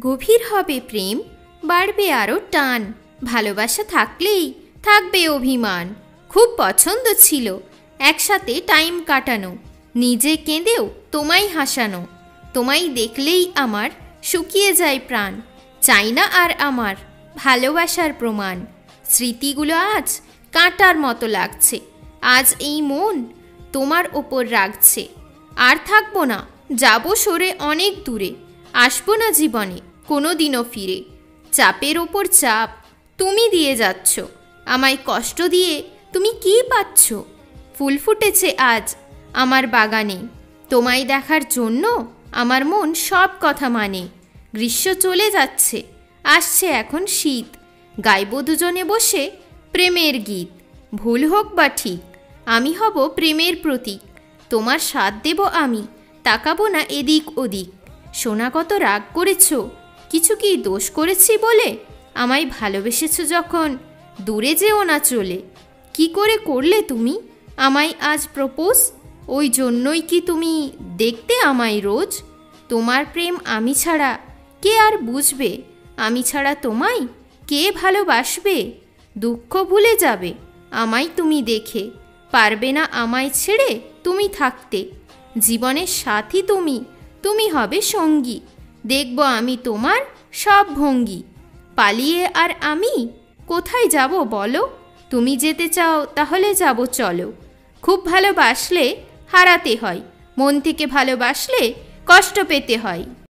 গভীর হবে প্রেম, বাড়বে আরও টান, ভালোবাসা থাকলেই থাকবে অভিমান। খুব পছন্দ ছিল একসাথে টাইম কাটানো, নিজে কেঁদেও তোমায় হাসানো। তোমায় দেখলেই আমার শুকিয়ে যায় প্রাণ, চাই না আর আমার ভালোবাসার প্রমাণ। স্মৃতিগুলো আজ কাঁটার মতো লাগছে, আজ এই মন তোমার ওপর রাখছে। আর থাকবো না, যাবো সরে অনেক দূরে, আসবো না জীবনে কোনো দিনও ফিরে। চাপের ওপর চাপ তুমি দিয়ে যাচ্ছ, আমায় কষ্ট দিয়ে তুমি কি পাচ্ছ? ফুল ফুটেছে আজ আমার বাগানে, তোমায় দেখার জন্য আমার মন সব কথা মানে। গ্রীষ্ম চলে যাচ্ছে, আসছে এখন শীত, গাইব দুজনে বসে প্রেমের গীত। ভুল হোক বা ঠিক, আমি হব প্রেমের প্রতীক। তোমার সাথ দেব আমি, তাকাবো না এদিক ওদিক। শোনা কত রাগ করেছ, কিছু কি দোষ করেছি বলে? আমায় ভালোবেসেছ যখন দূরে যেও না চলে। কি করে করলে তুমি আমায় আজ প্রপোজ? ওই জন্যই কি তুমি দেখতে আমায় রোজ? তোমার প্রেম আমি ছাড়া কে আর বুঝবে, আমি ছাড়া তোমায় কে ভালোবাসবে? দুঃখ ভুলে যাবে আমায় তুমি দেখে, পারবে না আমায় ছেড়ে তুমি থাকতে। জীবনের সাথী তুমি, তুমি হবে সঙ্গী, দেখব আমি তোমার সব ভঙ্গি। পালিয়ে আর আমি কোথায় যাব বলো? তুমি যেতে চাও তাহলে যাব চলো। খুব ভালোবাসলে হারাতে হয়, মন থেকে ভালোবাসলে কষ্ট পেতে হয়।